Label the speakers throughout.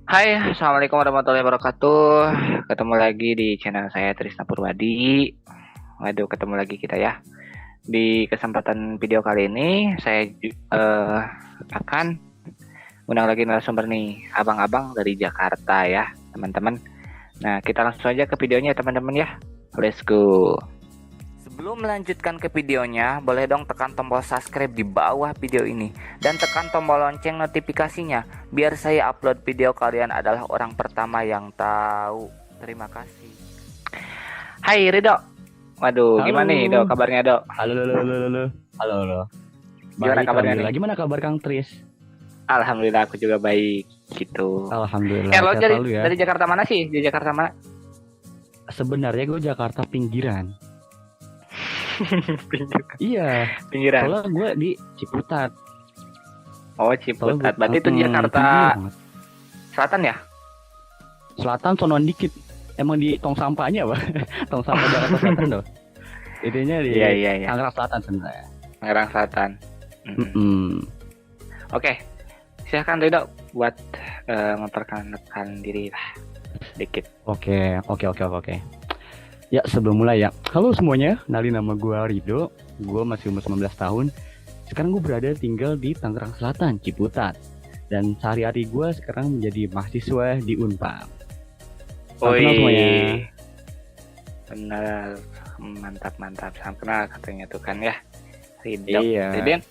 Speaker 1: Hai, Assalamualaikum warahmatullahi wabarakatuh. Ketemu lagi di channel saya Trisna Purwadi. Waduh, ketemu lagi kita ya. Di kesempatan video kali ini, saya akan undang lagi narasumber nih, abang-abang dari Jakarta ya, teman-teman. Nah, kita langsung aja ke videonya teman-teman ya. Let's go. Sebelum melanjutkan ke videonya, boleh dong tekan tombol subscribe di bawah video ini dan tekan tombol lonceng notifikasinya biar saya upload video kalian adalah orang pertama yang tahu. Terima kasih. Hai Rido. Waduh,
Speaker 2: Halo.
Speaker 1: gimana nih Dok kabarnya Dok?
Speaker 2: Halo, halo, halo, halo. Halo, halo.
Speaker 1: Gimana
Speaker 2: Baik,
Speaker 1: kabarnya
Speaker 2: alhamdulillah.
Speaker 1: nih?
Speaker 2: Gimana kabar Kang Tris?
Speaker 1: Alhamdulillah aku juga baik gitu.
Speaker 2: Alhamdulillah,
Speaker 1: Lo
Speaker 2: sehat
Speaker 1: dari
Speaker 2: selalu ya.
Speaker 1: dari Jakarta mana sih? Di Jakarta mana?
Speaker 2: Sebenarnya gue Jakarta pinggiran. Iya,
Speaker 1: Pinggiran.
Speaker 2: soalnya gue di Ciputat.
Speaker 1: Oh,
Speaker 2: Soalnya
Speaker 1: Ciputat.
Speaker 2: gue,
Speaker 1: Berarti itu di Jakarta
Speaker 2: pinggir banget.
Speaker 1: Selatan ya?
Speaker 2: Selatan sonoan dikit. Emang di tong sampahnya apa? Tong sampah Jakarta Selatan tuh. Intinya di
Speaker 1: Iya.
Speaker 2: Tangerang Selatan sebenarnya.
Speaker 1: Tangerang Selatan. Oke, silahkan Rido buat memperkenalkan diri lah sedikit.
Speaker 2: Oke. Ya, sebelum mulai ya. Halo semuanya, kenalin nama gue Rido. Gue masih umur 19 tahun. Sekarang gue berada tinggal di Tangerang Selatan, Ciputat. Dan sehari-hari gue sekarang menjadi mahasiswa di Unpad. Salam kenal semuanya.
Speaker 1: Benar, mantap. Salam kenal katanya tuh kan ya, Rido.
Speaker 2: Iya.
Speaker 1: Ridin.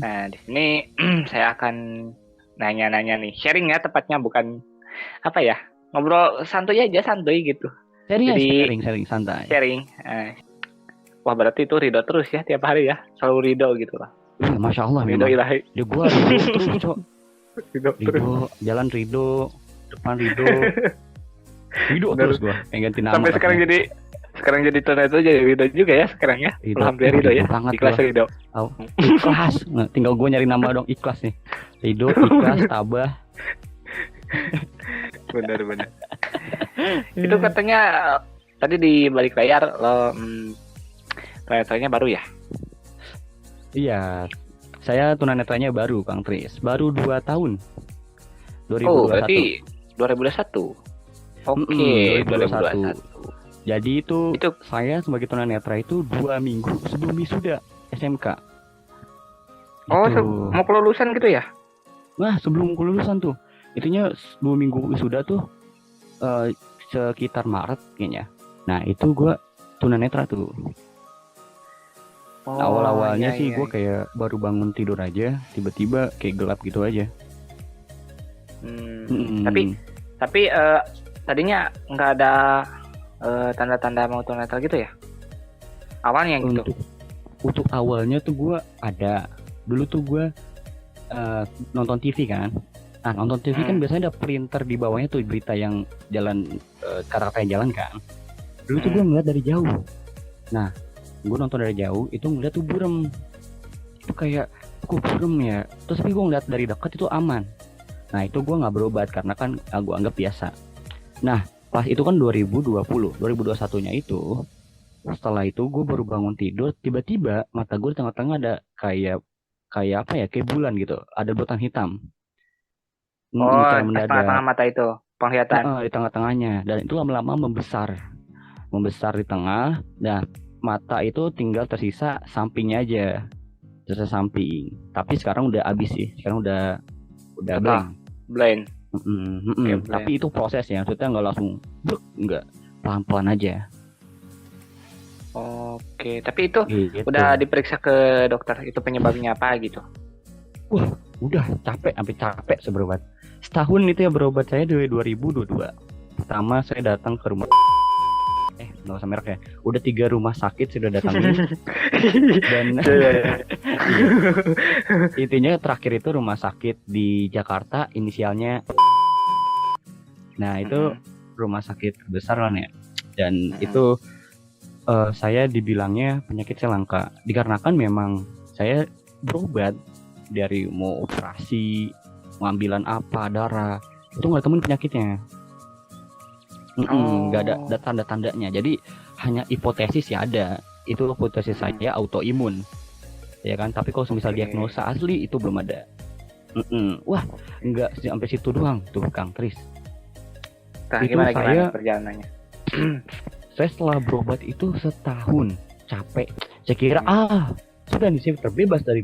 Speaker 1: Nah, di sini saya akan nanya-nanya nih, sharing ya tepatnya, bukan apa ya, ngobrol santuy aja, santuy gitu.
Speaker 2: Sharing, santai.
Speaker 1: Sharing. Wah, berarti itu Rido terus ya tiap hari ya, selalu Rido gitu lah.
Speaker 2: Masya Allah
Speaker 1: Rido
Speaker 2: memang.
Speaker 1: ilahi.
Speaker 2: Ya gue Rido terus, Cok.
Speaker 1: Rido.
Speaker 2: Jalan Rido, depan Rido. Rido terus gue, pengen ganti nama.
Speaker 1: Sampai sekarang jadi tunas itu jadi Rido juga ya sekarang ya.
Speaker 2: Rido.
Speaker 1: Alhamdulillah Rido ya. Ikhlas Rido.
Speaker 2: Ikhlas. Nah, tinggal gue nyari nama dong, ikhlas nih. Rido, ikhlas, tabah.
Speaker 1: Benar. Itu katanya tadi di balik layar lo tunanetranya baru ya?
Speaker 2: Iya, saya tunanetranya baru Kang Tris, baru 2 tahun. 2021.
Speaker 1: Oh, berarti 2021. Oke, 2021.
Speaker 2: Jadi itu saya sebagai tunanetra itu 2 minggu sebelum wisuda SMK.
Speaker 1: Oh, mau kelulusan gitu ya?
Speaker 2: Nah, sebelum kelulusan tuh. Itunya 2 minggu wisuda tuh sekitar Maret kayaknya. Nah, itu gue tunanetra tuh. Awal-awalnya sih gue kayak baru bangun tidur aja, tiba-tiba kayak gelap gitu aja.
Speaker 1: Tapi tadinya nggak ada tanda-tanda mau tunanetra gitu ya? Awalnya gitu.
Speaker 2: Untuk awalnya tuh gue ada. Dulu tuh gue nonton TV kan. Nah, nonton TV kan biasanya ada printer di bawahnya tuh berita yang jalan, karakter yang jalan kan. Dulu tuh gue ngeliat dari jauh. Nah, gue nonton dari jauh itu ngeliat tuh burem. Itu kayak kok burem ya. Terus tapi gue ngeliat dari dekat itu aman. Nah, itu gue nggak berobat karena kan gue anggap biasa. Nah, pas itu kan 2021-nya itu, setelah itu gue baru bangun tidur, tiba-tiba mata gue di tengah-tengah ada kayak apa ya, kayak bulan gitu, ada bulatan hitam.
Speaker 1: Tengah-tengah mata itu penglihatan.
Speaker 2: Di tengah-tengahnya, dan itu lama-lama membesar di tengah. Nah, mata itu tinggal tersisa sampingnya aja, tersisa samping. Tapi sekarang udah habis sih, sekarang udah
Speaker 1: blind.
Speaker 2: Tapi itu prosesnya, maksudnya nggak langsung nggak, pelan-pelan aja.
Speaker 1: Oke, tapi itu
Speaker 2: gitu.
Speaker 1: Udah diperiksa ke dokter, itu penyebabnya apa gitu?
Speaker 2: Wah, udah sampai capek seberobat. Setahun itu ya berobat saya dari 2022. Pertama saya datang ke rumah, nggak usah merek ya. Udah 3 rumah sakit sudah datangin. Dan intinya terakhir itu rumah sakit di Jakarta, inisialnya. Nah, itu rumah sakit besar lah ya. Dan itu saya dibilangnya penyakit saya langka. Dikarenakan memang saya berobat dari mau operasi, pengambilan apa, darah, itu nggak temuin penyakitnya. Nggak ada tanda-tandanya. Jadi hanya hipotesis ya ada. Itu hipotesis saya autoimun. Ya kan, tapi kalau misal diagnosa asli itu belum ada. Wah, enggak sampai situ doang tuh Kang Tris.
Speaker 1: Nah,
Speaker 2: Itu
Speaker 1: gimana
Speaker 2: saya
Speaker 1: perjalanannya?
Speaker 2: saya setelah berobat itu setahun capek. Saya kira sudah nih saya terbebas dari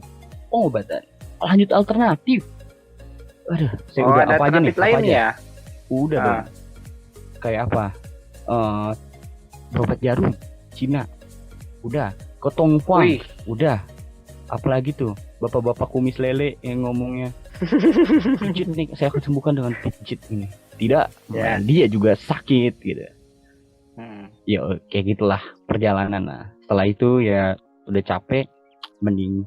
Speaker 2: pengobatan. Lanjut alternatif. Aduh, saya udah
Speaker 1: ada
Speaker 2: apa aja nih?
Speaker 1: alternatif lain
Speaker 2: Apa aja?
Speaker 1: ya?
Speaker 2: Udah dong. Kayak apa? Berobat jarum Cina. Udah. Ketong Fuang. Udah. Apalagi tuh bapak-bapak kumis lele yang ngomongnya pijit nih, saya akan sembuhkan dengan pijit ini. Tidak, dia juga sakit gitu. Ya kayak gitulah perjalanan. Nah, setelah itu ya udah capek, mending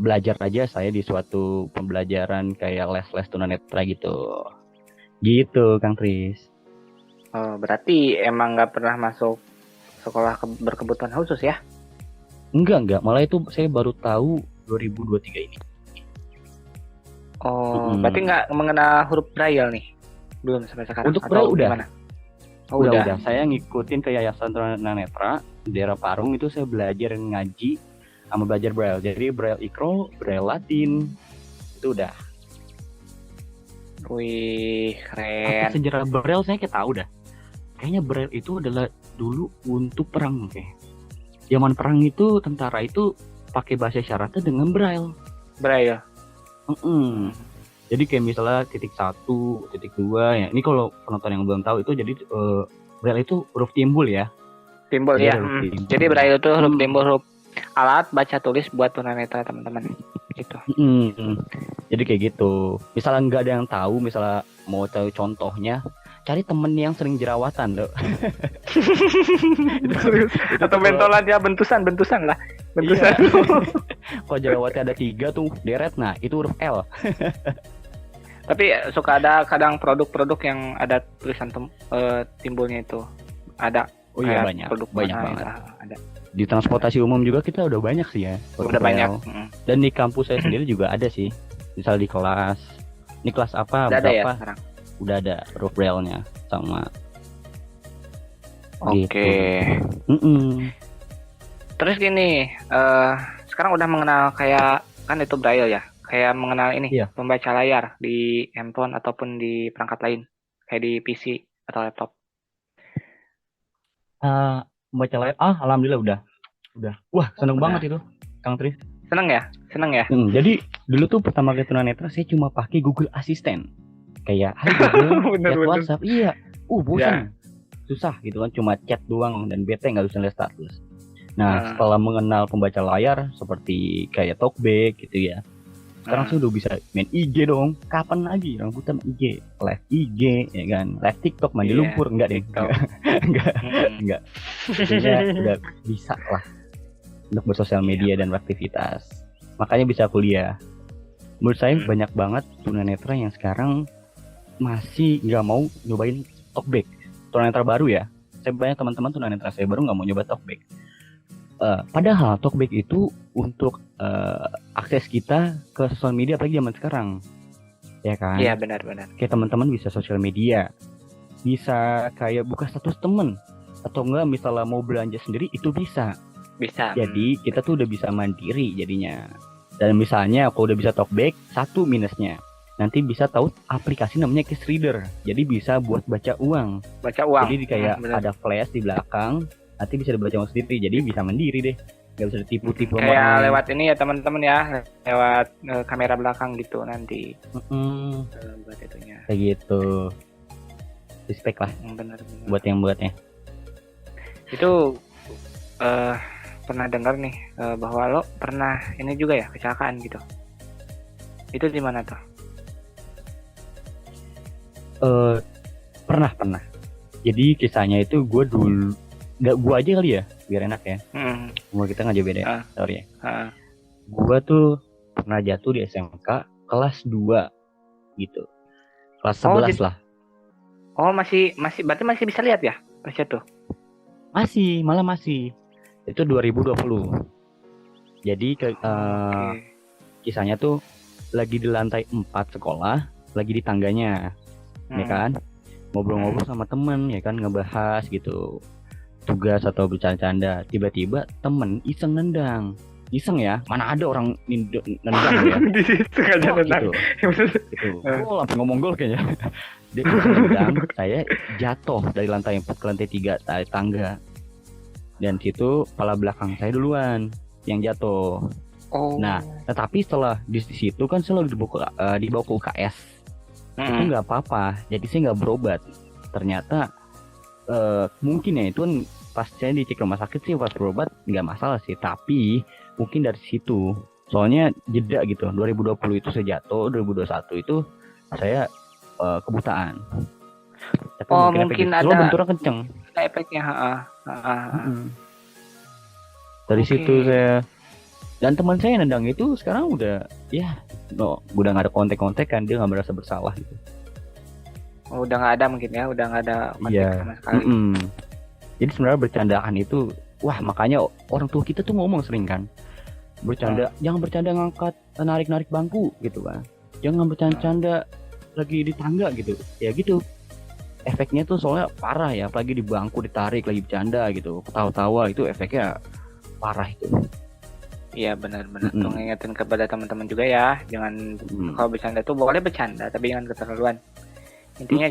Speaker 2: belajar aja saya di suatu pembelajaran kayak les-les tunanetra gitu. Gitu, Kang Tris.
Speaker 1: Oh, berarti emang nggak pernah masuk sekolah berkebutuhan khusus ya?
Speaker 2: Enggak. Malah itu saya baru tahu 2023 ini.
Speaker 1: Oh, berarti nggak mengenal huruf Braille nih? Belum sampai sekarang?
Speaker 2: Untuk Braille udah.
Speaker 1: Gimana?
Speaker 2: Oh, udah. Saya ngikutin ke Yayasan Tunanetra di daerah Parung itu saya belajar ngaji sama belajar Braille. Jadi Braille Ikro, Braille Latin itu udah.
Speaker 1: Wih, keren.
Speaker 2: Tapi sejarah Braille saya kayak tahu dah. Kayaknya Braille itu adalah dulu untuk perang kayak. Zaman perang itu tentara itu pakai bahasa isyaratnya dengan Braille.
Speaker 1: Braille.
Speaker 2: Jadi kayak misalnya titik 1, titik 2 ya. Ini kalau penonton yang belum tahu itu jadi Braille itu huruf timbul ya.
Speaker 1: Timbul ya. Jadi Braille itu huruf timbul, huruf alat baca tulis buat tunanetra teman-teman. Gitu.
Speaker 2: Jadi kayak gitu. Misalnya nggak ada yang tahu, misalnya mau tahu contohnya, cari temen yang sering jerawatan loh.
Speaker 1: Atau bentolan ya, bentusan lah. Bentusan.
Speaker 2: Iya. Kalau jerawatnya ada 3 tuh deret, nah itu huruf L.
Speaker 1: Tapi suka ada kadang produk-produk yang ada tulisan timbulnya itu ada.
Speaker 2: Oh iya, banyak banget.
Speaker 1: Ada.
Speaker 2: Di transportasi umum juga kita udah banyak sih ya.
Speaker 1: Udah banyak.
Speaker 2: Dan di kampus saya sendiri juga ada sih. Misal di kelas. Ini kelas apa?
Speaker 1: Udah
Speaker 2: berapa?
Speaker 1: Ada ya sekarang?
Speaker 2: Udah ada huruf Braille-nya sama.
Speaker 1: Oke.
Speaker 2: Gitu.
Speaker 1: Terus gini, sekarang udah mengenal kayak kan itu Braille ya, kayak mengenal ini pembaca layar di handphone ataupun di perangkat lain, kayak di PC atau laptop.
Speaker 2: Membaca layar, alhamdulillah udah. Wah, seneng banget itu, Kang Tris.
Speaker 1: Seneng ya?
Speaker 2: Jadi dulu tuh pertama kali tunanetra saya cuma pakai Google Assistant. Kayak, hai Google, chat WhatsApp. Iya, bosan. Susah gitu kan, cuma chat doang dan bete nggak bisa lihat status. Nah, setelah mengenal pembaca layar seperti kayak Talkback gitu ya. Sekarang saya udah bisa main IG dong. Kapan lagi rambutan IG, live IG ya kan, live TikTok mandi lumpur enggak deh. Enggak. Intinya udah bisa lah untuk bersosial media dan beraktivitas. Makanya bisa kuliah. Menurut saya banyak banget tunanetra yang sekarang masih nggak mau nyobain Talkback. Tunanetra baru ya. Saya banyak teman-teman tunanetra saya baru nggak mau nyoba Talkback. Padahal Talkback itu untuk akses kita ke sosial media apalagi zaman sekarang, ya kan?
Speaker 1: Iya benar.
Speaker 2: Kayak teman-teman bisa sosial media, bisa kayak buka status temen, atau enggak misalnya mau belanja sendiri itu bisa. Jadi kita tuh udah bisa mandiri jadinya. Dan misalnya kalau udah bisa Talkback, satu minusnya nanti bisa tahu aplikasi namanya Cash Reader, jadi bisa buat baca uang. Jadi kayak ada flash di belakang. Nanti bisa dibaca uang sendiri, jadi bisa mandiri deh, nggak bisa ditipu-tipu.
Speaker 1: Kayak lewat ini ya teman-teman ya, lewat kamera belakang gitu nanti.
Speaker 2: Buat itunya. Kayak gitu. Respect lah. Benar. Buat yang buatnya.
Speaker 1: Itu pernah dengar nih bahwa lo pernah ini juga ya kecelakaan gitu. Itu di mana tuh?
Speaker 2: Pernah. Jadi kisahnya itu gue dulu. Nggak gue aja kali ya, biar enak ya. Semua kita nggak jauh beda ya, sorry ya. Gue tuh pernah jatuh di SMK kelas 2 gitu. Kelas 11 lah.
Speaker 1: Oh masih berarti masih bisa lihat ya pas jatuh?
Speaker 2: Malah masih. Itu 2020. Jadi kisahnya tuh lagi di lantai 4 sekolah, lagi di tangganya. Ya kan? Ngobrol-ngobrol sama temen ya kan, ngebahas gitu tugas atau bercanda-canda, tiba-tiba temen iseng nendang iseng ya, mana ada orang nendang ya.
Speaker 1: Di situ aja
Speaker 2: Oh
Speaker 1: nendang.
Speaker 2: gitu,
Speaker 1: Ya bener.
Speaker 2: gitu. Oh langsung ngomong gol kayaknya. Dia nendang, saya jatuh dari lantai 4 ke lantai 3 tangga. Dan situ kepala belakang saya duluan yang jatuh.
Speaker 1: Oh.
Speaker 2: Nah, tetapi setelah di situ kan saya lalu dibawa ke UKS. Itu nggak apa-apa, jadi saya nggak berobat. Ternyata mungkin ya itu kan pas saya dicek rumah sakit sih pas berobat nggak masalah sih, tapi mungkin dari situ soalnya jeda gitu. 2020 itu saya jatuh, 2021 itu saya kebutaan. Tapi
Speaker 1: mungkin
Speaker 2: ada benturan kenceng.
Speaker 1: Ada efeknya.
Speaker 2: Dari situ saya dan teman saya nendang itu sekarang udah udah nggak ada kontak kan, dia nggak merasa bersalah gitu.
Speaker 1: Udah nggak ada mungkin ya, udah nggak ada kontak sama sekali.
Speaker 2: Jadi sebenarnya bercandaan itu, makanya orang tua kita tuh ngomong sering kan, bercanda, jangan bercanda ngangkat narik bangku gitu kan, jangan bercanda lagi di tangga gitu, ya gitu. Efeknya tuh soalnya parah ya, apalagi di bangku ditarik lagi bercanda gitu, ketawa-tawa itu efeknya parah itu.
Speaker 1: Iya benar-benar. Mengingatkan kepada teman-teman juga ya, jangan kalau bercanda tuh boleh bercanda tapi jangan keterlaluan. Intinya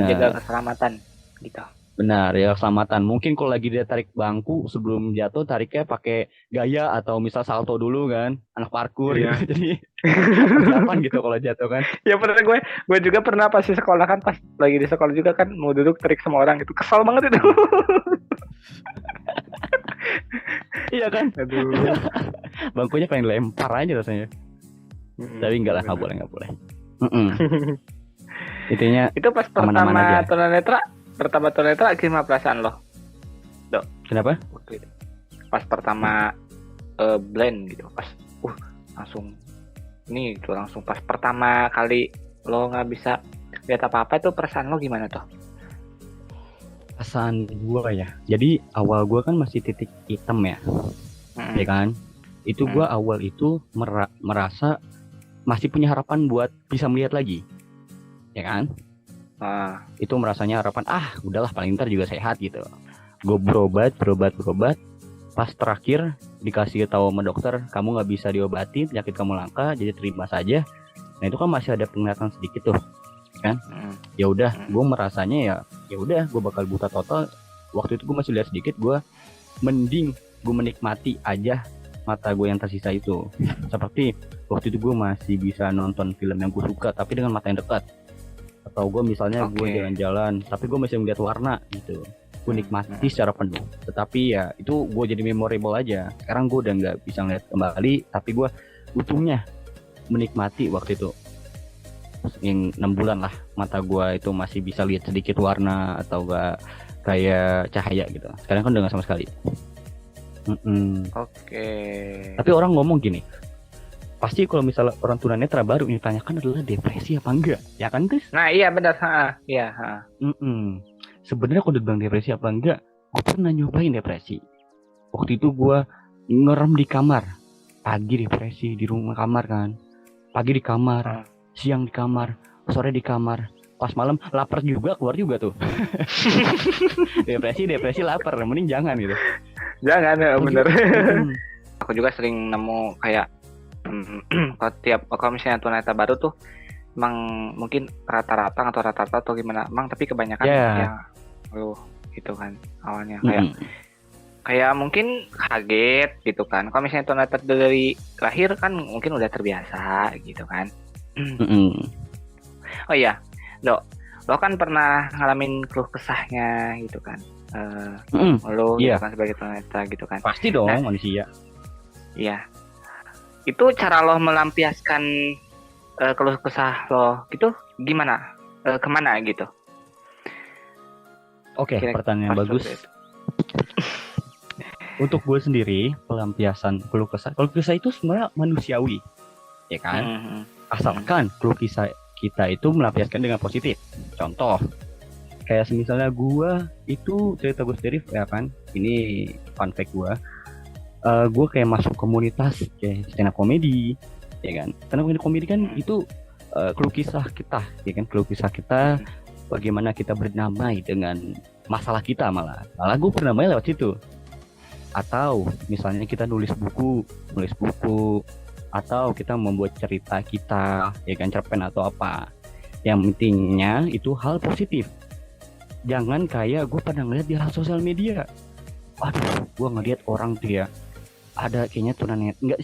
Speaker 1: jaga keselamatan gitu. Benar
Speaker 2: ya, keselamatan. Mungkin kalau lagi dia tarik bangku sebelum jatuh, tariknya pakai gaya atau misal salto dulu kan, anak parkur gitu. Jadi persiapan gitu kalau jatuh kan.
Speaker 1: Ya pernah gue juga pernah pas di sekolah kan, pas lagi di sekolah juga kan mau duduk tarik sama orang gitu, kesal banget itu.
Speaker 2: Iya kan? Aduh. Bangkunya pengen lempar aja rasanya. Tapi enggak lah, nggak boleh. Intinya
Speaker 1: itu pas pertama tunanetra gimana perasaan lo? Dok.
Speaker 2: Kenapa?
Speaker 1: Pas pertama blend gitu, pas langsung ini itu langsung pas pertama kali lo nggak bisa lihat apa-apa, itu perasaan lo gimana tuh?
Speaker 2: Perasaan gue ya, jadi awal gue kan masih titik hitam ya, ya kan? Itu gue awal itu merasa masih punya harapan buat bisa melihat lagi, ya kan? Itu merasanya harapan, udahlah paling ntar juga sehat gitu. Gue berobat. Pas terakhir dikasih tahu sama dokter, kamu nggak bisa diobati, penyakit kamu langka, jadi terima saja. Nah itu kan masih ada penglihatan sedikit tuh, kan? Ya udah, gue merasanya ya udah, gue bakal buta total. Waktu itu gue masih lihat sedikit, gue mending gue menikmati aja mata gue yang tersisa itu. Seperti waktu itu gue masih bisa nonton film yang gue suka tapi dengan mata yang dekat. Atau gue misalnya gue jalan-jalan tapi gue masih melihat warna gitu, gue nikmati secara penuh. Tetapi ya itu gue jadi memorable aja. Sekarang gue udah nggak bisa ngeliat kembali, tapi gue utuhnya menikmati waktu itu yang 6 bulan lah, mata gue itu masih bisa lihat sedikit warna atau gak kayak cahaya gitu. Sekarang kan udah gak sama sekali. Tapi orang ngomong gini, pasti kalau misalnya orang tunanetra baru ini tanyakan adalah depresi apa enggak, ya kan Chris?
Speaker 1: Nah iya benar.
Speaker 2: Sebenarnya kalau dibilang depresi apa enggak, gue pernah nyobain depresi. Waktu itu gue ngerem di kamar, pagi depresi di rumah kamar kan, pagi di kamar, siang di kamar, sore di kamar, pas malam lapar juga, keluar juga tuh. depresi lapar, mending jangan gitu.
Speaker 1: Jangan ya, bener. Aku juga sering nemu kayak kalau misalnya tunanetra baru tuh emang mungkin rata-rata atau gimana emang, tapi kebanyakan ya gitu kan awalnya kayak mungkin kaget gitu kan. Kalau misalnya tunanetra dari lahir kan mungkin udah terbiasa gitu kan. Oh iya Dok, lo kan pernah ngalamin keluh kesahnya gitu kan, lo gitu kan sebagai tunanetra gitu kan.
Speaker 2: Pasti dong, manusia.
Speaker 1: Iya. Itu cara lo melampiaskan keluh kesah lo gitu gimana? Kemana gitu?
Speaker 2: Oke, pertanyaan bagus. Untuk gue sendiri, pelampiasan keluh kesah itu sebenarnya manusiawi, ya kan? Asalkan keluh kesah kita itu melampiaskan dengan positif. Contoh, kayak misalnya gue itu cerita gue sendiri ya kan, ini fun fact gue. Gue kayak masuk komunitas kayak stand up comedy, ya kan? Stand up comedy kan itu keluh kisah kita, ya kan? Keluh kisah kita, bagaimana kita berdamai dengan masalah kita malah gue berdamai lewat situ. Atau misalnya kita nulis buku, atau kita membuat cerita kita, ya kan, cerpen atau apa. Yang pentingnya itu hal positif. Jangan kayak gue pernah ngeliat di hal sosial media. Waduh, gue ngeliat orang tuh ya, ada kayaknya tunanetra, nggak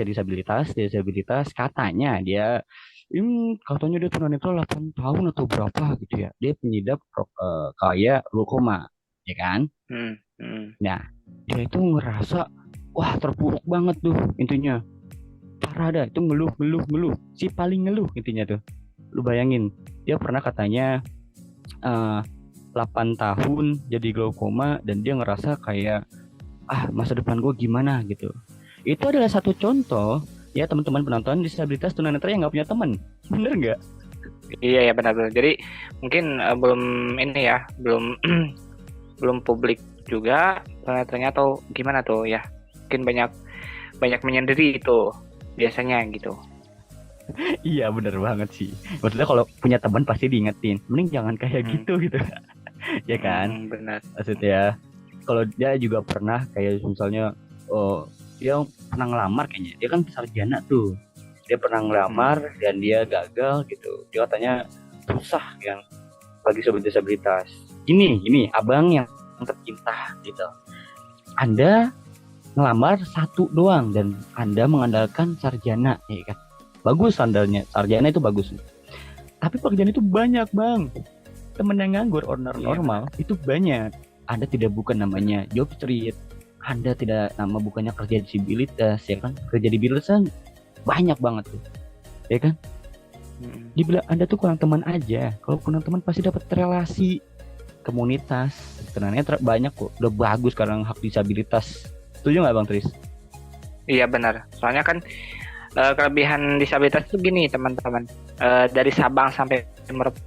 Speaker 2: disabilitas katanya dia, katanya dia tunanetra 8 tahun atau berapa gitu ya, dia pengidap kayak glaukoma, ya kan.
Speaker 1: Hmm, hmm.
Speaker 2: Nah, dia itu ngerasa wah terpuruk banget tuh intinya, parah dah, itu ngeluh, si paling ngeluh intinya tuh. Lu bayangin, dia pernah katanya 8 tahun jadi glaukoma, dan dia ngerasa kayak masa depan gue gimana gitu. Itu adalah satu contoh ya teman-teman penonton disabilitas tunanetra yang nggak punya teman, bener nggak?
Speaker 1: Iya ya, benar-benar. Jadi mungkin belum ini ya, belum belum publik juga tunanetranya atau gimana tuh ya. Mungkin banyak menyendiri itu biasanya gitu.
Speaker 2: Iya bener banget sih. Maksudnya kalau punya teman pasti diingetin, mending jangan kayak gitu ya kan.
Speaker 1: Benar.
Speaker 2: Maksudnya kalau dia juga pernah kayak misalnya, dia pernah ngelamar, kayaknya dia kan sarjana tuh, dia pernah ngelamar dan dia gagal gitu. Dia katanya susah kan bagi sobat disabilitas. Ini abang yang tercinta gitu, Anda ngelamar satu doang dan Anda mengandalkan sarjana, ya kan, bagus sandalnya, sarjana itu bagus, tapi pekerjaan itu banyak bang. Temen yang nganggur, owner normal itu banyak. Anda tidak buka namanya job street, Anda tidak bukannya kerja disabilitas, ya kan. Kerja disabilitas banyak banget tuh, ya kan. Dibilang Anda tuh kurang teman aja. Kalau kurang teman pasti dapat relasi komunitas. Tunanetra banyak kok, udah bagus sekarang hak disabilitas. Setuju nggak Bang Tris?
Speaker 1: Iya benar. Soalnya kan kelebihan disabilitas itu gini teman-teman. Dari Sabang sampai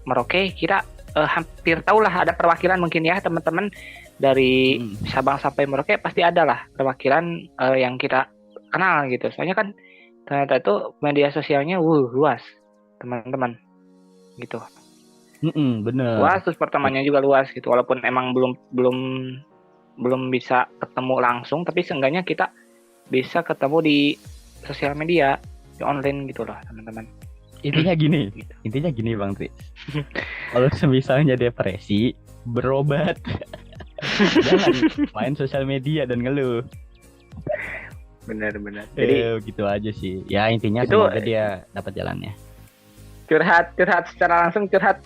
Speaker 1: Merauke, kira hampir tahu lah ada perwakilan mungkin ya teman-teman. Dari Sabang sampai Merauke pasti ada lah perwakilan yang kita kenal gitu. Soalnya kan ternyata itu media sosialnya luas teman-teman gitu.
Speaker 2: Bener.
Speaker 1: Luas, terus pertemanannya juga luas gitu. Walaupun emang belum bisa ketemu langsung, tapi seenggaknya kita bisa ketemu di sosial media, di online gitu loh teman-teman.
Speaker 2: Intinya gini Bang Tri. Kalau misalnya depresi, berobat. Jangan main sosial media dan ngeluh.
Speaker 1: Benar. Jadi
Speaker 2: gitu aja sih. Ya intinya
Speaker 1: itu,
Speaker 2: semoga dia dapat jalannya.
Speaker 1: Curhat secara langsung, curhat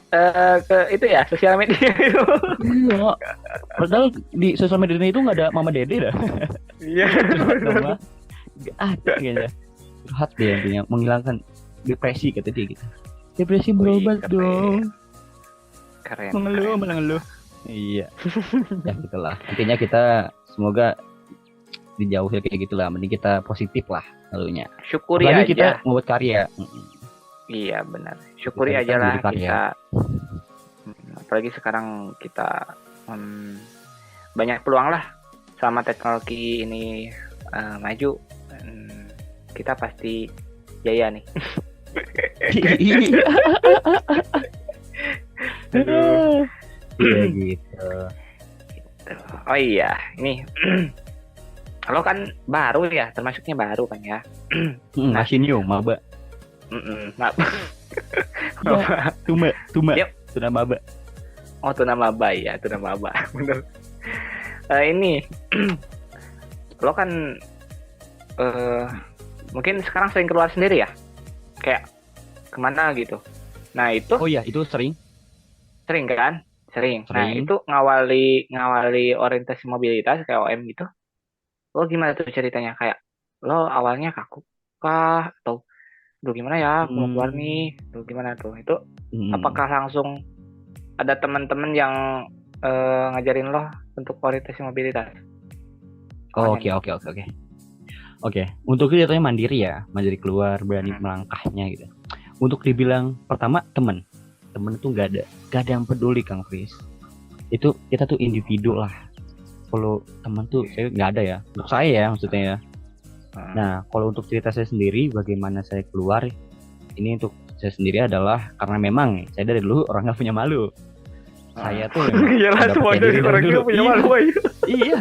Speaker 1: ke itu ya sosial media itu.
Speaker 2: Iya. Padahal di sosial media itu nggak ada Mama Dede dah.
Speaker 1: Iya.
Speaker 2: Gak ada kayaknya. Curhat deh intinya, menghilangkan depresi kata dia gitu. Depresi berobat dong.
Speaker 1: Keren.
Speaker 2: Mengeluh. Iya. Ya gitulah. Intinya kita semoga dijauhi kayak gitulah. Mending kita positif lah selalunya.
Speaker 1: Syukuri
Speaker 2: apalagi
Speaker 1: aja.
Speaker 2: Kita membuat karya.
Speaker 1: Iya benar. Syukuri aja lah kita. Apalagi sekarang kita banyak peluang lah sama teknologi ini maju. Kita pasti jaya nih.
Speaker 2: Iya gitu.
Speaker 1: Oh iya, ini lo kan baru ya, termasuknya baru kan ya.
Speaker 2: Masih new, maba. Tuma. Yep. Tuna maba.
Speaker 1: Oh, tuna maba ya, tuna maba. Bener. Ini lo kan mungkin sekarang sering keluar sendiri ya, kayak kemana gitu. Nah itu.
Speaker 2: Oh iya, itu sering
Speaker 1: kan? Sering. Nah itu ngawali orientasi mobilitas kayak OM gitu. Lo gimana tuh ceritanya? Kayak lo awalnya kaku kah atau gimana ya, aku mau keluar nih, gimana tuh? Itu apakah langsung ada teman-teman yang ngajarin lo untuk orientasi mobilitas?
Speaker 2: Oke. Untuk itu jatuhnya mandiri keluar, berani melangkahnya gitu. Untuk dibilang pertama temen itu nggak ada yang peduli Kang Fris. Itu kita tuh individu lah. Kalau teman tuh saya nggak ada ya. Untuk saya ya maksudnya ya. Nah kalau untuk cerita saya sendiri bagaimana saya keluar, ini untuk saya sendiri adalah karena memang saya dari dulu orang nggak punya malu. Saya tuh
Speaker 1: iyalah semua dari orang nggak punya malu.
Speaker 2: Iya.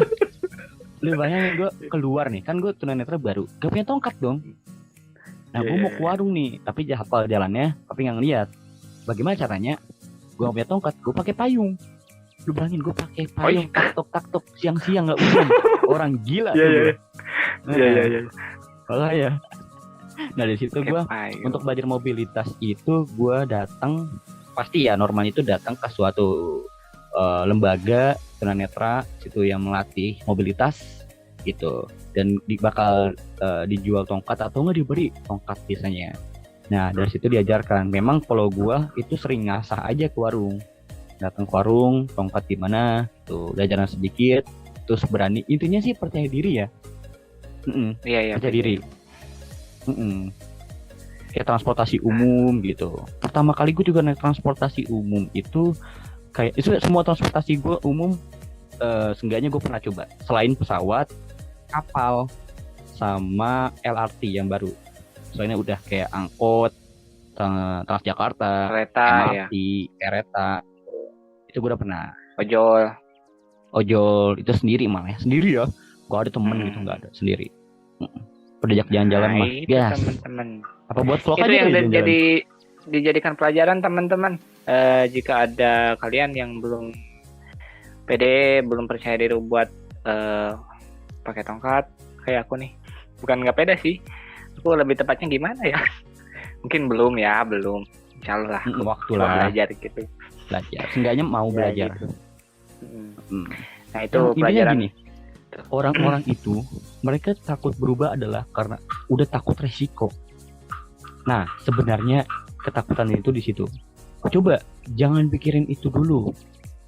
Speaker 2: Lu bayangin gue keluar nih, kan gue tunanetra baru, gak punya tongkat dong. Nah gue mau ke warung nih, tapi hafal jalannya, tapi nggak ngeliat. Bagaimana caranya? Gue gak punya tongkat, gue pakai payung. Lu bayangin gue pakai payung, tak tok siang-siang nggak hujan. Orang gila tuh gue.
Speaker 1: Iya.
Speaker 2: Kalau ya. Nah dari situ gue untuk belajar mobilitas itu gue datang, pasti ya normalnya itu datang ke suatu lembaga tunanetra situ yang melatih mobilitas gitu, dan bakal dijual tongkat atau nggak diberi tongkat biasanya. Nah dari situ diajarkan. Memang kalau gue itu sering ngasah aja ke warung, datang ke warung, tongkat di mana tuh, belajar sedikit, terus berani. Intinya sih percaya diri ya.
Speaker 1: Iya.
Speaker 2: Percaya diri. Kayak transportasi umum gitu. Pertama kali gue juga naik transportasi umum itu kayak itu semua transportasi gue umum, seenggaknya gue pernah coba selain pesawat, kapal, sama LRT yang baru. Soalnya udah kayak angkot, Transjakarta, MRT, kereta, itu gue udah pernah. Ojol itu sendiri malah, sendiri ya. Gak ada temen gitu, gak ada, sendiri. Pedajak jalan-jalan mah,
Speaker 1: bias. Teman-teman.
Speaker 2: Apa buat vlog
Speaker 1: itu
Speaker 2: aja
Speaker 1: yang jadi dijadikan pelajaran teman-teman. Jika ada kalian yang belum pede, belum percaya diri buat pakai tongkat kayak aku nih, bukan nggak pede sih, aku lebih tepatnya gimana ya, mungkin belum, insyaallah
Speaker 2: waktu lah
Speaker 1: belajar gitu,
Speaker 2: seenggaknya mau belajar gitu.
Speaker 1: Nah itu pelajaran
Speaker 2: gini, orang-orang itu mereka takut berubah adalah karena udah takut resiko. Nah sebenarnya ketakutan itu di situ. Coba jangan pikirin itu dulu,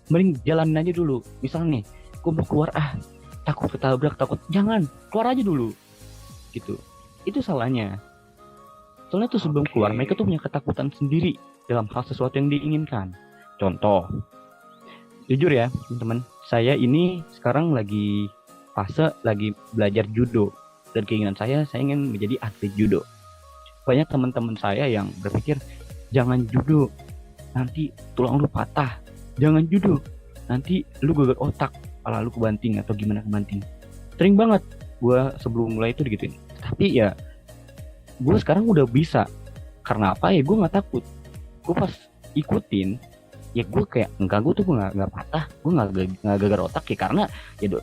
Speaker 2: mending jalanin aja dulu. Misalnya nih, gue mau keluar, takut ketabrak, jangan, keluar aja dulu gitu. Itu salahnya. Soalnya tuh sebelum keluar mereka tuh punya ketakutan sendiri dalam hal sesuatu yang diinginkan. Contoh, jujur ya teman-teman, saya ini sekarang lagi belajar judo, dan keinginan saya ingin menjadi atlet judo. Banyak teman-teman saya yang berpikir, jangan judo, nanti tulang lu patah. Jangan judo, nanti lu geger otak, kepala lu kebanting atau gimana kebanting. Sering banget gue sebelum mulai itu digituin. Tapi ya gue sekarang udah bisa. Karena apa ya, gue gak takut. Gue pas ikutin, ya gue kayak enggak, gue tuh nggak patah, gue nggak geger otak ya, karena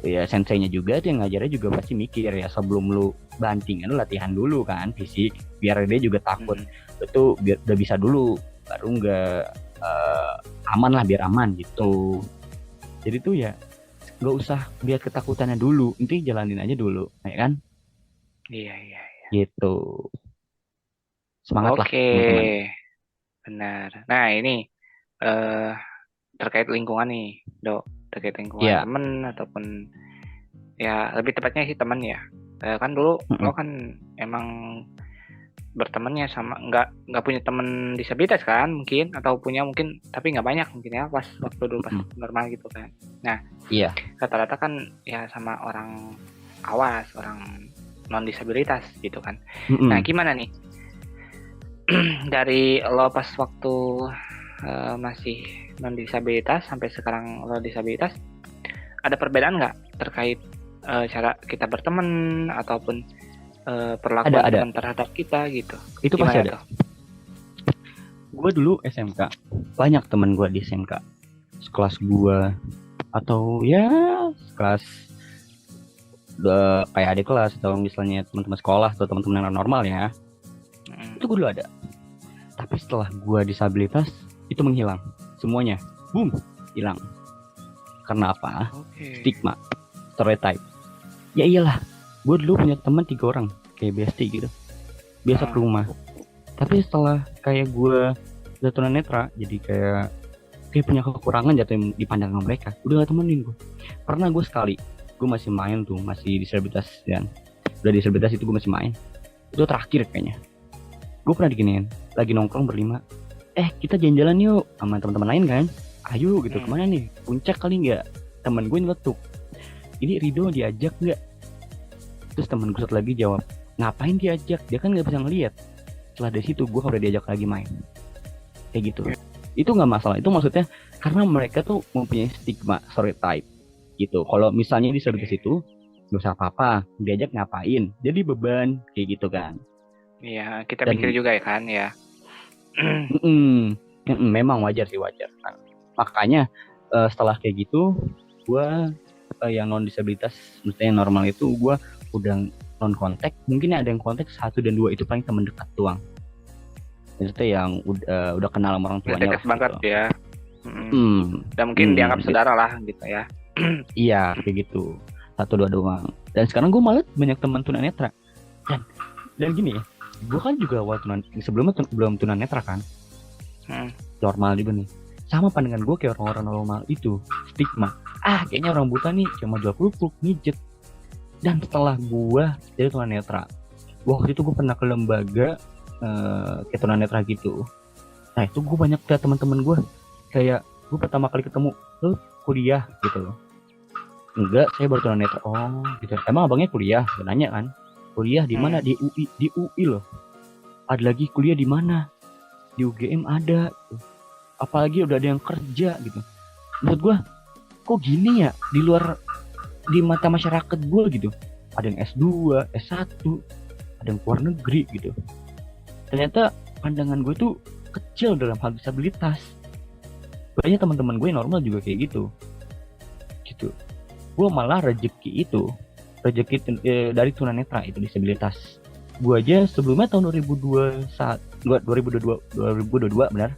Speaker 2: ya senseinya juga tuh yang ngajarnya juga pasti mikir ya, sebelum lu bantingan lu latihan dulu kan fisik, biar dia juga takut itu biar udah bisa dulu, baru nggak aman lah, biar aman gitu. Jadi tuh ya nggak usah lihat ketakutannya dulu, intinya jalanin aja dulu, ya kan?
Speaker 1: Iya.
Speaker 2: Gitu. Semangat lah teman-teman.
Speaker 1: Benar. Nah ini terkait lingkungan nih, Dok, terkait lingkungan teman ataupun ya lebih tepatnya sih teman ya. Kan dulu lo kan emang bertemannya sama nggak punya teman disabilitas kan, mungkin, atau punya mungkin tapi nggak banyak mungkin ya pas waktu dulu pas normal gitu kan. Nah rata-rata kan ya sama orang awas, orang non disabilitas gitu kan. Nah gimana nih dari lo pas waktu masih non disabilitas sampai sekarang lo disabilitas, ada perbedaan nggak terkait cara kita berteman ataupun perlakuan teman terhadap kita gitu?
Speaker 2: Itu pasti ada. Gue dulu SMK, banyak teman gue di SMK, sekelas gue atau ya sekelas kayak adik kelas atau misalnya teman-teman sekolah atau teman-teman yang normal ya. Itu gue dulu ada. Tapi setelah gue disabilitas itu menghilang semuanya, boom, hilang. Karena apa? Stigma, stereotype. Ya iyalah, gue dulu punya teman 3 orang kayak bestie gitu, biasa ke rumah. Tapi setelah kayak gue udah tunanetra, jadi kayak punya kekurangan jatuh dipandang sama mereka, udah gak temenin gue. Pernah gue sekali, gue masih main tuh, masih disabilitas, dan udah disabilitas itu gue masih main. Itu terakhir kayaknya. Gue pernah diginiin, lagi nongkrong berlima, kita jalan-jalan yuk sama teman-teman lain kan, ayo gitu, kemana nih, puncak kali nggak? Temen gue nyeletuk, ini Rido diajak nggak? Terus temen gue satu lagi jawab, ngapain diajak, dia kan nggak bisa ngelihat. Setelah dari situ gue udah diajak lagi main kayak gitu. Itu nggak masalah, itu maksudnya karena mereka tuh mempunyai stigma stereotype gitu. Kalau misalnya disabilitas itu nggak usah apa-apa, diajak ngapain, jadi beban kayak gitu kan.
Speaker 1: Iya, kita
Speaker 2: Dan
Speaker 1: mikir juga ya kan ya.
Speaker 2: memang wajar sih, wajar. Nah, makanya setelah kayak gitu, gue yang non disabilitas, maksudnya yang normal itu gue udah non kontak. Mungkin ada yang kontak satu dan dua, itu paling teman dekat doang. Maksudnya yang udah kenal sama orang
Speaker 1: Nggak
Speaker 2: tuanya
Speaker 1: deket
Speaker 2: lah
Speaker 1: banget
Speaker 2: gitu.
Speaker 1: ya. Dan mungkin dianggap
Speaker 2: Gitu.
Speaker 1: saudara lah gitu ya.
Speaker 2: Iya kayak gitu, satu dua doang. Dan sekarang gue malah banyak teman tunanetra. Dan gini ya, gue kan juga awal sebelumnya belum tunanetra kan,
Speaker 1: Mm.
Speaker 2: normal juga nih. Sama pandangan gue kayak orang-orang normal itu, stigma. Kayaknya orang buta nih cuma jual kerupuk, mijet. Dan setelah gue jadi tunanetra, waktu itu gue pernah ke lembaga kayak tunanetra gitu. Nah itu gue banyak lihat teman-teman gue, kayak gue pertama kali ketemu, lu kuliah gitu loh. Enggak, saya baru tunanetra. Oh gitu. Emang abangnya kuliah? Gue nanya kan. Kuliah di mana? Di UI, di UI loh. Ada lagi kuliah di mana? Di UGM ada. Gitu. Apalagi udah ada yang kerja gitu. Menurut gue, kok gini ya di luar, di mata masyarakat gue gitu. Ada yang S2, S1, ada yang keluar negeri gitu. Ternyata pandangan gue tuh kecil dalam hal disabilitas. Banyak teman-teman gue yang normal juga kayak gitu. Gue malah rezeki dari tunanetra itu disabilitas. Gue aja sebelumnya tahun 2022 benar.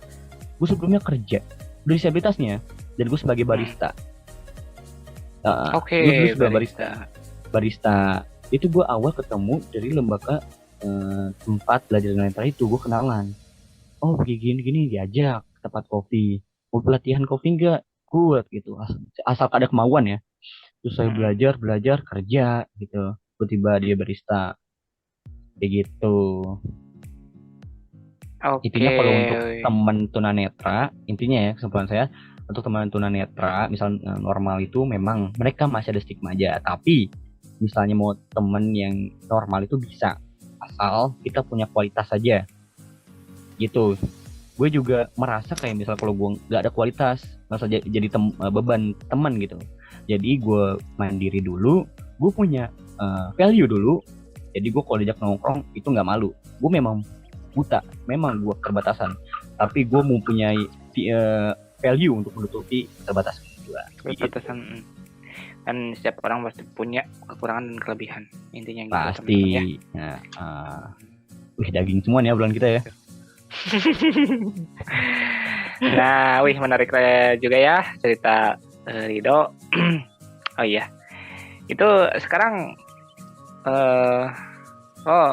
Speaker 2: Gue sebelumnya kerja udah disabilitasnya, dan gue sebagai barista.
Speaker 1: Oke,
Speaker 2: Gue dulu sebagai
Speaker 1: barista.
Speaker 2: Barista itu gue awal ketemu dari lembaga tempat belajar tunanetra itu, gue kenalan. Oh begini diajak ke tempat kopi, mau pelatihan kopi enggak, kuat gitu, asal ada kemauan ya. Terus saya belajar kerja gitu, tiba-tiba dia barista kayak gitu. Intinya kalau untuk
Speaker 1: Oke.
Speaker 2: teman tunanetra, intinya ya kesimpulan saya, untuk teman tunanetra misal normal itu memang mereka masih ada stigma aja, tapi misalnya mau temen yang normal itu bisa, asal kita punya kualitas aja gitu. Gue juga merasa kayak misal kalau gue nggak ada kualitas, merasa jadi beban teman gitu. Jadi gue mandiri dulu, gue punya value dulu. Jadi gue kalau diajak nongkrong itu nggak malu. Gue memang buta, memang gue keterbatasan, tapi gue mempunyai value untuk menutupi keterbatasan gue.
Speaker 1: Keterbatasan. Dan setiap orang pasti punya kekurangan dan kelebihan, intinya gitu.
Speaker 2: Pasti.
Speaker 1: Ya.
Speaker 2: Wih, daging semua nih ya bulan kita ya.
Speaker 1: Nah, menarik juga ya cerita Rido. Oh iya, itu sekarang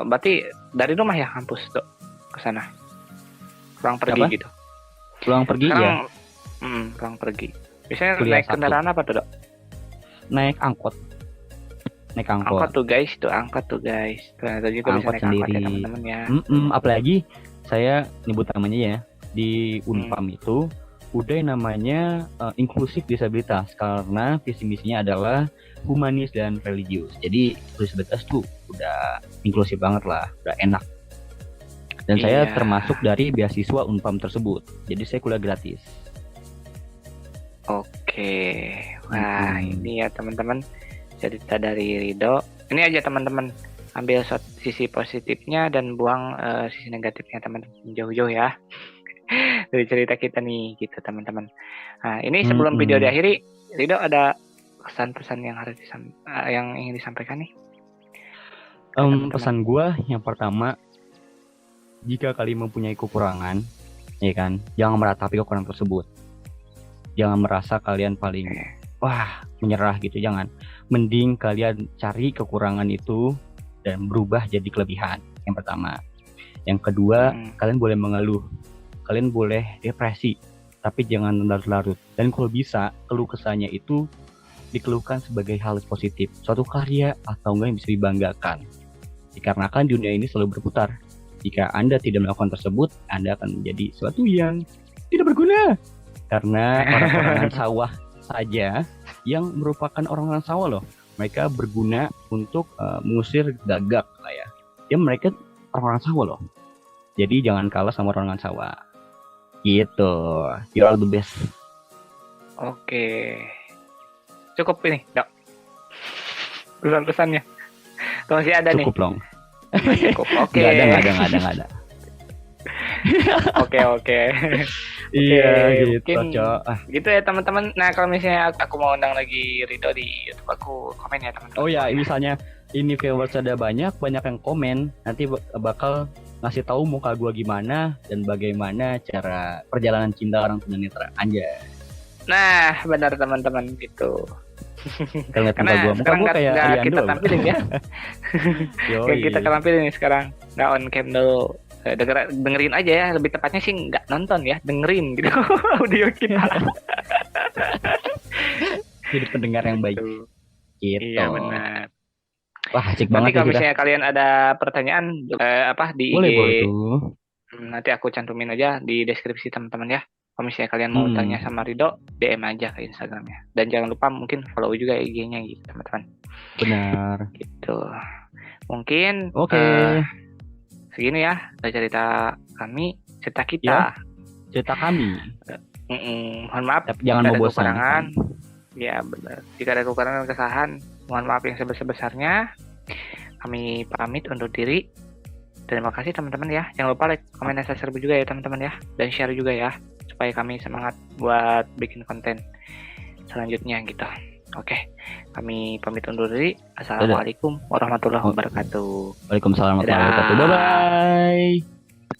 Speaker 1: berarti dari rumah ya kampus tuh ke sana, pulang pergi gitu.
Speaker 2: Pulang pergi sekarang, ya.
Speaker 1: Pulang pergi. Biasanya naik kendaraan apa tuh, Dok?
Speaker 2: Naik angkot.
Speaker 1: Angkot tuh guys. Ternyata juga
Speaker 2: angkot
Speaker 1: bisa naik
Speaker 2: sendiri.
Speaker 1: Angkot ya teman-teman ya.
Speaker 2: Apalagi saya nyebut namanya ya, di Unpam itu udah yang namanya inklusif disabilitas, karena visi misinya adalah humanis dan religius. Jadi disabilitas tuh udah inklusif banget lah, udah enak. Dan saya termasuk dari beasiswa Unpam tersebut. Jadi saya kuliah gratis.
Speaker 1: Oke. Wah, ini ya teman-teman cerita dari Rido. Ini aja teman-teman, ambil sisi positifnya dan buang sisi negatifnya teman-teman, jauh-jauh ya dari cerita kita nih gitu teman-teman. Nah, ini sebelum video diakhiri, Rido ada pesan-pesan yang harus yang ingin disampaikan nih?
Speaker 2: Pesan gue yang pertama, jika kalian mempunyai kekurangan, ya kan, jangan meratapi kekurangan tersebut. Jangan merasa kalian paling menyerah gitu, jangan. Mending kalian cari kekurangan itu dan berubah jadi kelebihan. Yang pertama. Yang kedua, kalian boleh mengeluh, kalian boleh depresi, tapi jangan larut-larut. Dan kalau bisa, keluh kesahnya itu dikeluhkan sebagai hal positif, suatu karya atau enggak yang bisa dibanggakan. Dikarenakan dunia ini selalu berputar. Jika Anda tidak melakukan tersebut, Anda akan menjadi sesuatu yang tidak berguna. Karena orang-orang sawah saja yang merupakan orang-orang sawah loh, mereka berguna untuk mengusir gagak lah ya. Ya mereka orang-orang sawah loh. Jadi jangan kalah sama orang-orang sawah. Gitu. You are the best.
Speaker 1: Oke. Cukup ini, Dok. pesan-pesannya. Atau masih ada nih?
Speaker 2: Cukup dong.
Speaker 1: Cukup. Oke.
Speaker 2: Nggak ada.
Speaker 1: Oke.
Speaker 2: Iya gitu,
Speaker 1: mungkin
Speaker 2: Cok.
Speaker 1: gitu ya teman-teman. Nah kalau misalnya aku mau undang lagi Rido di YouTube, aku komen ya teman-teman.
Speaker 2: Oh ya, misalnya ini viewers ada banyak yang komen, nanti bakal ngasih tahu muka gua gimana dan bagaimana cara perjalanan cinta orang tunanetra aja.
Speaker 1: Nah benar teman-teman gitu.
Speaker 2: Karena muka gua kayak
Speaker 1: nggak
Speaker 2: Ariando.
Speaker 1: kita tampilin ya. Yang kita tampilin nih sekarang nggak on cam dulu. Dengerin aja ya, lebih tepatnya sih nggak nonton ya, dengerin gitu audio kita.
Speaker 2: Jadi pendengar yang baik gitu.
Speaker 1: Iya benar.
Speaker 2: Wah asik
Speaker 1: Nanti
Speaker 2: banget
Speaker 1: kalau misalnya kalian ada pertanyaan di
Speaker 2: boleh
Speaker 1: IG,
Speaker 2: tuh.
Speaker 1: Nanti aku cantumin aja di deskripsi teman-teman ya. Kalau misalnya kalian mau tanya sama Rido, DM aja ke Instagramnya. Dan jangan lupa mungkin follow juga IG-nya gitu teman-teman.
Speaker 2: Benar.
Speaker 1: Gitu. Mungkin segini ya cerita kami, cerita kita.
Speaker 2: Ya, cerita kami.
Speaker 1: Mohon maaf
Speaker 2: jangan
Speaker 1: membosankan. Ya benar. Jika ada kekurangan dan kesalahan, mohon maaf yang sebesar-besarnya. Kami pamit undur diri. Terima kasih teman-teman ya. Jangan lupa like, komen, dan subscribe juga ya teman-teman ya. Dan share juga ya, supaya kami semangat buat bikin konten selanjutnya gitu. Oke, kami pamit undur diri. Assalamualaikum warahmatullahi wabarakatuh.
Speaker 2: Waalaikumsalam warahmatullahi wabarakatuh. Bye-bye.